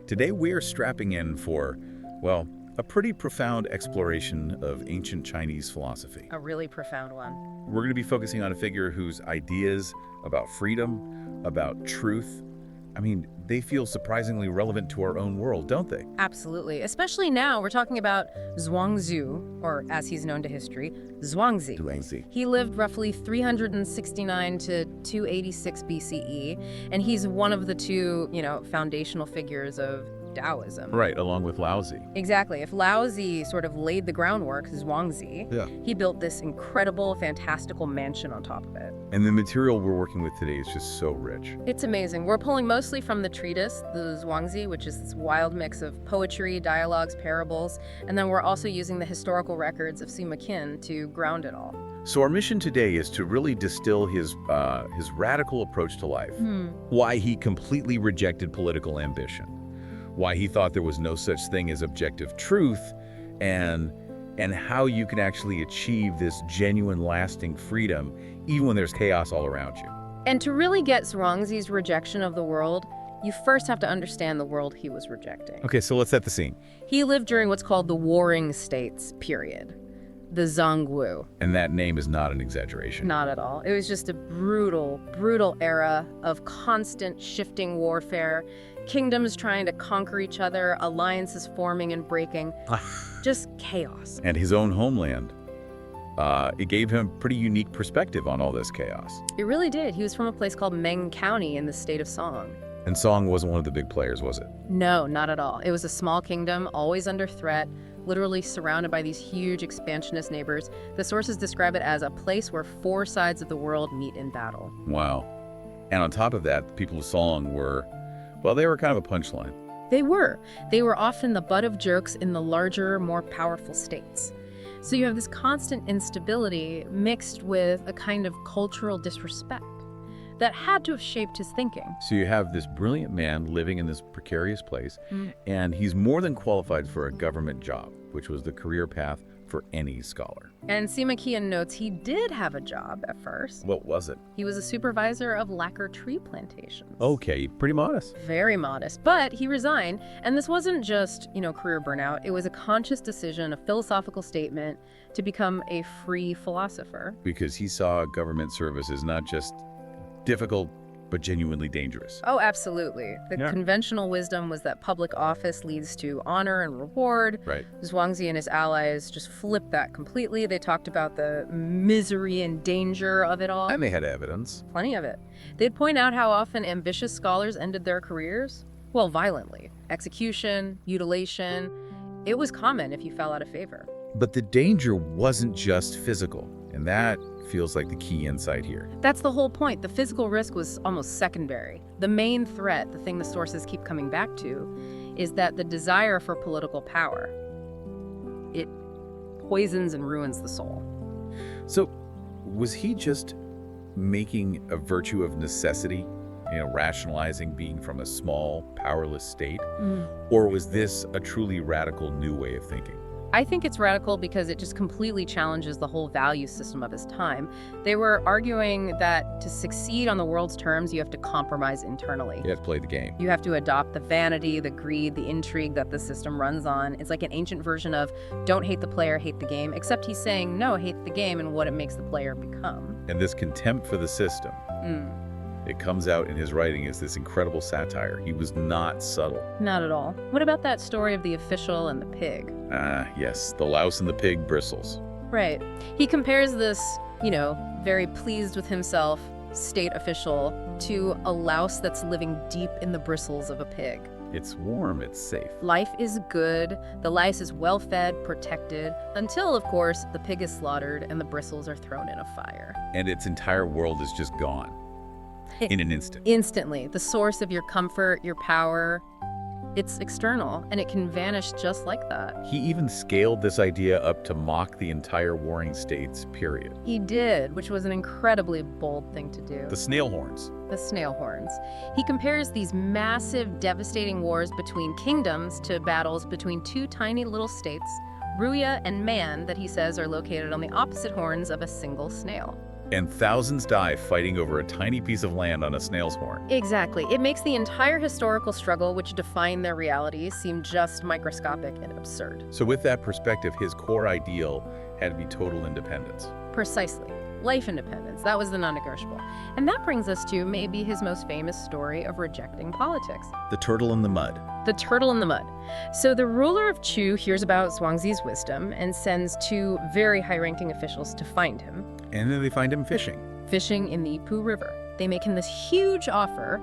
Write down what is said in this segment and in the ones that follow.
Today we are strapping in for, well, a pretty profound exploration of ancient Chinese philosophy. A really profound one. We're going to be focusing on a figure whose ideas about freedom, about truth, they feel surprisingly relevant to our own world, don't they? Absolutely. Especially now, we're talking about Zhuangzi, or as he's known to history, Zhuangzi. Zhuangzi. He lived roughly 369 to 286 BCE, and he's one of the two, foundational figures of Taoism. Right, along with Laozi. Exactly. If Laozi sort of laid the groundwork, Zhuangzi, he built this incredible, fantastical mansion on top of it. And the material we're working with today is just so rich. It's amazing. We're pulling mostly from the treatise, the Zhuangzi, which is this wild mix of poetry, dialogues, parables, and then we're also using the historical records of Sima Qian to ground it all. So our mission today is to really distill his radical approach to life, why he completely rejected political ambition, why he thought there was no such thing as objective truth, and how you can actually achieve this genuine, lasting freedom even when there's chaos all around you. And to really get Zhuangzi's rejection of the world, you first have to understand the world he was rejecting. Okay, so let's set the scene. He lived during what's called the Warring States period, the Zhongwu. And that name is not an exaggeration. Not at all. It was just a brutal, brutal era of constant shifting warfare, kingdoms trying to conquer each other, alliances forming and breaking, just chaos. And his own homeland. It gave him a pretty unique perspective on all this chaos. It really did. He was from a place called Meng County in the state of Song. And Song wasn't one of the big players, was it? No, not at all. It was a small kingdom, always under threat, literally surrounded by these huge expansionist neighbors. The sources describe it as a place where four sides of the world meet in battle. Wow. And on top of that, the people of Song were, well, they were kind of a punchline. They were. They were often the butt of jokes in the larger, more powerful states. So you have this constant instability mixed with a kind of cultural disrespect that had to have shaped his thinking. So you have this brilliant man living in this precarious place, and he's more than qualified for a government job, which was the career path for any scholar. And Sima Qian notes he did have a job at first. What was it? He was a supervisor of lacquer tree plantations. Okay, pretty modest. Very modest, but he resigned, and this wasn't just, career burnout. It was a conscious decision, a philosophical statement to become a free philosopher. Because he saw government service as not just difficult, but genuinely dangerous. Oh, absolutely. The conventional wisdom was that public office leads to honor and reward. Right. Zhuangzi and his allies just flipped that completely. They talked about the misery and danger of it all. And they had evidence. Plenty of it. They'd point out how often ambitious scholars ended their careers, well, violently. Execution, mutilation. It was common if you fell out of favor. But the danger wasn't just physical, and that feels like the key insight here. That's the whole point. The physical risk was almost secondary. The main threat, the thing the sources keep coming back to, is that the desire for political power, it poisons and ruins the soul. So, was he just making a virtue of necessity, rationalizing being from a small, powerless state? Or was this a truly radical new way of thinking? I think it's radical because it just completely challenges the whole value system of his time. They were arguing that to succeed on the world's terms, you have to compromise internally. You have to play the game. You have to adopt the vanity, the greed, the intrigue that the system runs on. It's like an ancient version of don't hate the player, hate the game, except he's saying no, hate the game and what it makes the player become. And this contempt for the system, it comes out in his writing as this incredible satire. He was not subtle. Not at all. What about that story of the official and the pig? Yes, the louse and the pig bristles. Right. He compares this, very pleased with himself, state official, to a louse that's living deep in the bristles of a pig. It's warm, it's safe. Life is good, the lice is well-fed, protected, until, of course, the pig is slaughtered and the bristles are thrown in a fire. And its entire world is just gone. In an instant. Instantly. The source of your comfort, your power, it's external, and it can vanish just like that. He even scaled this idea up to mock the entire warring states, period. He did, which was an incredibly bold thing to do. The snail horns. The snail horns. He compares these massive, devastating wars between kingdoms to battles between two tiny little states, Ruya and Man, that he says are located on the opposite horns of a single snail. And thousands die fighting over a tiny piece of land on a snail's horn. Exactly. It makes the entire historical struggle which defined their reality seem just microscopic and absurd. So with that perspective, his core ideal had to be total independence. Precisely. Life independence. That was the non-negotiable. And that brings us to maybe his most famous story of rejecting politics. The turtle in the mud. The turtle in the mud. So the ruler of Chu hears about Zhuangzi's wisdom and sends two very high-ranking officials to find him. And then they find him fishing. Fishing in the Pu River. They make him this huge offer,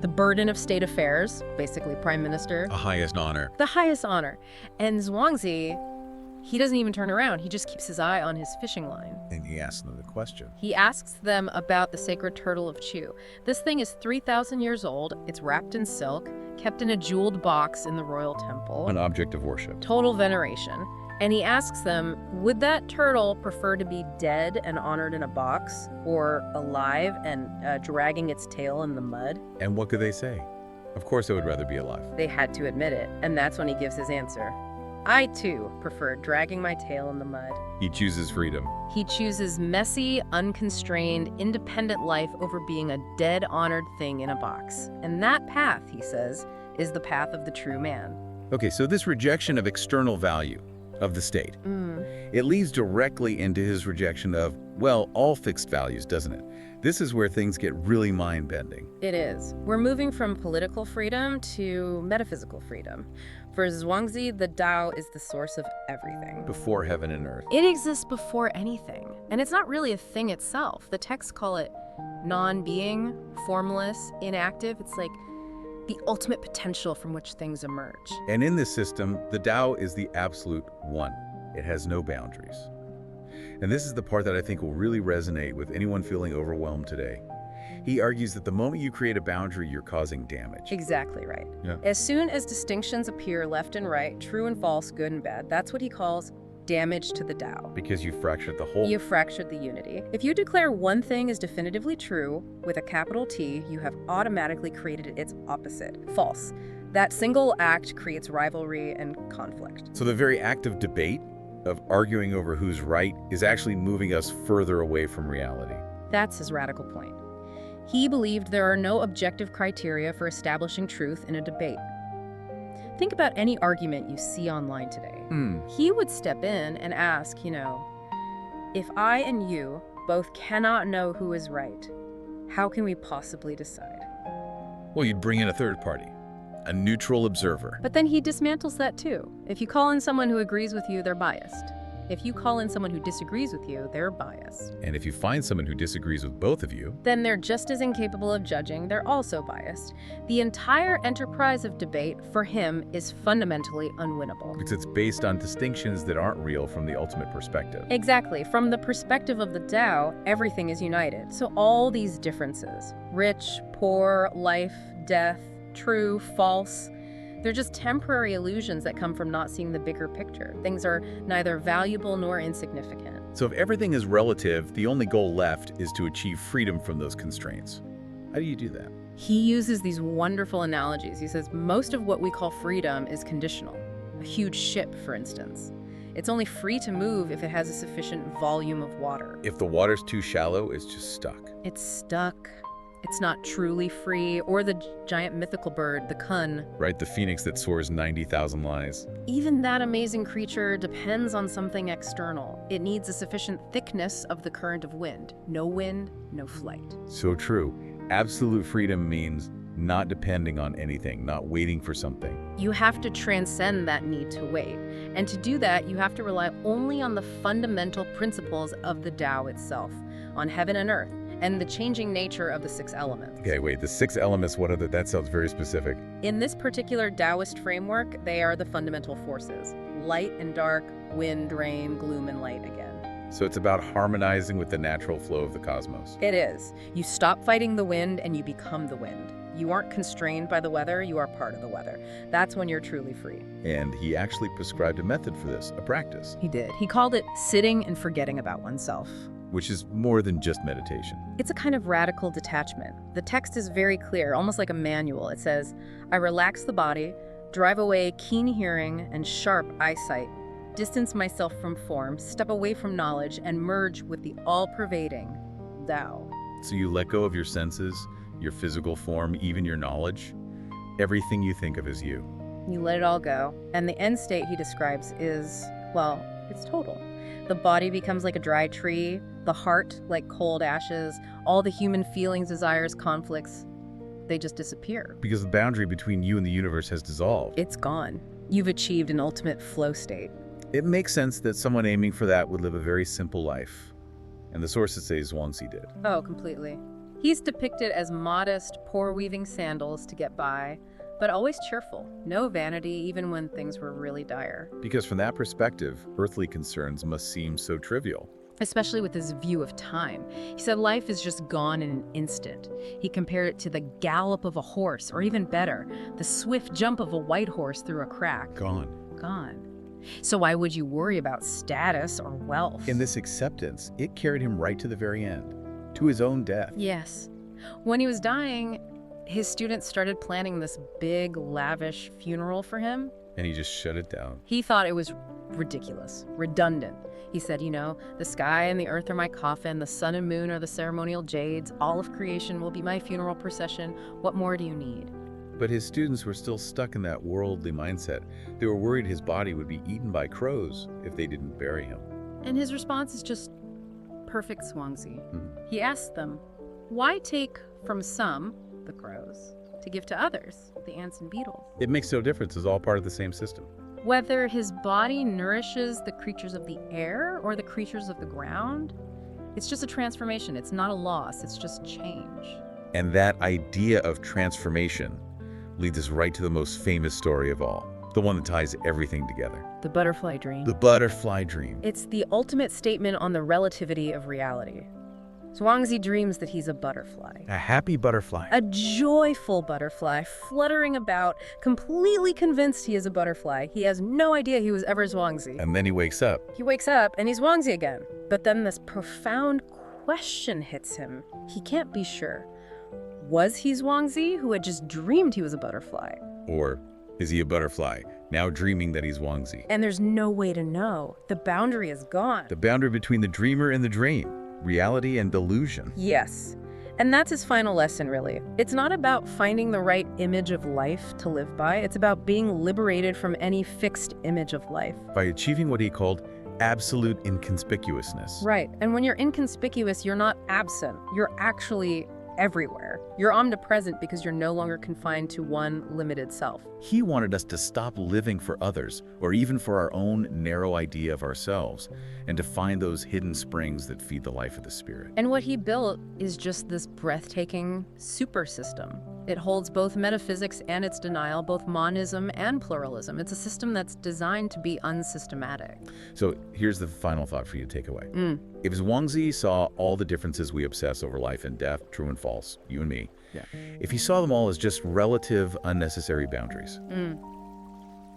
the burden of state affairs, basically prime minister. A highest honor. The highest honor. And Zhuangzi, he doesn't even turn around. He just keeps his eye on his fishing line. And he asks them the question. He asks them about the sacred turtle of Chu. This thing is 3,000 years old. It's wrapped in silk, kept in a jeweled box in the royal temple. An object of worship. Total veneration. And he asks them, would that turtle prefer to be dead and honored in a box, or alive and dragging its tail in the mud? And what could they say? Of course they would rather be alive. They had to admit it, and that's when he gives his answer. I, too, prefer dragging my tail in the mud. He chooses freedom. He chooses messy, unconstrained, independent life over being a dead, honored thing in a box. And that path, he says, is the path of the true man. Okay, so this rejection of external value of the state, it leads directly into his rejection of, well, all fixed values, doesn't it? This is where things get really mind-bending. It is. We're moving from political freedom to metaphysical freedom. For Zhuangzi, the Tao is the source of everything. Before heaven and earth. It exists before anything. And it's not really a thing itself. The texts call it non-being, formless, inactive. It's like the ultimate potential from which things emerge. And in this system, the Tao is the absolute one. It has no boundaries. And this is the part that I think will really resonate with anyone feeling overwhelmed today. He argues that the moment you create a boundary, you're causing damage. Exactly right. Yeah. As soon as distinctions appear left and right, true and false, good and bad, that's what he calls damage to the Tao. Because you fractured the whole. You fractured the unity. If you declare one thing as definitively true, with a capital T, you have automatically created its opposite, false. That single act creates rivalry and conflict. So the very act of debate, of arguing over who's right, is actually moving us further away from reality. That's his radical point. He believed there are no objective criteria for establishing truth in a debate. Think about any argument you see online today. He would step in and ask, if I and you both cannot know who is right, how can we possibly decide? Well, you'd bring in a third party, a neutral observer. But then he dismantles that too. If you call in someone who agrees with you, they're biased. If you call in someone who disagrees with you, they're biased. And if you find someone who disagrees with both of you, then they're just as incapable of judging, they're also biased. The entire enterprise of debate, for him, is fundamentally unwinnable. because it's based on distinctions that aren't real from the ultimate perspective. Exactly. From the perspective of the Tao, everything is united. So all these differences, rich, poor, life, death, true, false, they're just temporary illusions that come from not seeing the bigger picture. Things are neither valuable nor insignificant. So if everything is relative, the only goal left is to achieve freedom from those constraints. How do you do that? He uses these wonderful analogies. He says most of what we call freedom is conditional. A huge ship, for instance. It's only free to move if it has a sufficient volume of water. If the water's too shallow, it's just stuck. It's stuck. It's not truly free, or the giant mythical bird, the kun. Right? The phoenix that soars 90,000 lies. Even that amazing creature depends on something external. It needs a sufficient thickness of the current of wind. No wind, no flight. So true. Absolute freedom means not depending on anything, not waiting for something. You have to transcend that need to wait. And to do that, you have to rely only on the fundamental principles of the Tao itself, on heaven and earth, and the changing nature of the six elements. Okay, wait, the six elements, what are the, that sounds very specific. In this particular Taoist framework, they are the fundamental forces: light and dark, wind, rain, gloom, and light again. So it's about harmonizing with the natural flow of the cosmos. It is. You stop fighting the wind and you become the wind. You aren't constrained by the weather, you are part of the weather. That's when you're truly free. And he actually prescribed a method for this, a practice, He did. He called it sitting and forgetting about oneself. which is more than just meditation. It's a kind of radical detachment. The text is very clear, almost like a manual. It says, I relax the body, drive away keen hearing and sharp eyesight, distance myself from form, step away from knowledge, and merge with the all-pervading, Tao. So you let go of your senses, your physical form, even your knowledge. Everything you think of is you. You let it all go. And the end state he describes is, well, it's total. The body becomes like a dry tree, the heart like cold ashes, all the human feelings, desires, conflicts, they just disappear. Because the boundary between you and the universe has dissolved. It's gone. You've achieved an ultimate flow state. It makes sense that someone aiming for that would live a very simple life. And the sources say Zhuangzi did. Oh, completely. He's depicted as modest, poor-weaving sandals to get by, but always cheerful. No vanity, even when things were really dire. Because from that perspective, earthly concerns must seem so trivial. Especially with his view of time. He said life is just gone in an instant. He compared it to the gallop of a horse, or even better, the swift jump of a white horse through a crack. Gone. So why would you worry about status or wealth? In this acceptance, it carried him right to the very end, to his own death. Yes. When he was dying, his students started planning this big, lavish funeral for him. And he just shut it down. He thought it was ridiculous, redundant. He said, the sky and the earth are my coffin, the sun and moon are the ceremonial jades, all of creation will be my funeral procession. What more do you need? But his students were still stuck in that worldly mindset. They were worried his body would be eaten by crows if they didn't bury him. And his response is just perfect Zhuangzi. He asked them, why take from some, the crows, to give to others, the ants and beetles? It makes no difference. It's all part of the same system. Whether his body nourishes the creatures of the air or the creatures of the ground, it's just a transformation. It's not a loss. It's just change. And that idea of transformation leads us right to the most famous story of all, the one that ties everything together. The butterfly dream. The butterfly dream. It's the ultimate statement on the relativity of reality. Zhuangzi dreams that he's a butterfly. A happy butterfly. A joyful butterfly, fluttering about, completely convinced he is a butterfly. He has no idea he was ever Zhuangzi. And then he wakes up. He wakes up and he's Zhuangzi again. But then this profound question hits him. He can't be sure. Was he Zhuangzi who had just dreamed he was a butterfly? Or is he a butterfly, now dreaming that he's Zhuangzi? And there's no way to know. The boundary is gone. The boundary between the dreamer and the dream. Reality and delusion. Yes. And that's his final lesson, really. It's not about finding the right image of life to live by. It's about being liberated from any fixed image of life. By achieving what he called absolute inconspicuousness. Right. And when you're inconspicuous, you're not absent. You're actually everywhere. You're omnipresent because you're no longer confined to one limited self. He wanted us to stop living for others, or even for our own narrow idea of ourselves, and to find those hidden springs that feed the life of the spirit. And what he built is just this breathtaking super system. It holds both metaphysics and its denial, both monism and pluralism. It's a system that's designed to be unsystematic. So here's the final thought for you to take away. If Zhuangzi saw all the differences we obsess over life and death, true and false, you and me, if he saw them all as just relative, unnecessary boundaries,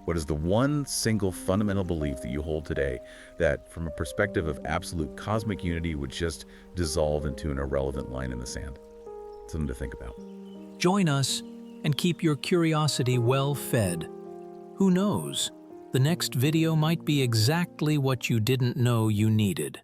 what is the one single fundamental belief that you hold today that, from a perspective of absolute cosmic unity, would just dissolve into an irrelevant line in the sand? Something to think about. Join us and keep your curiosity well fed. Who knows? The next video might be exactly what you didn't know you needed.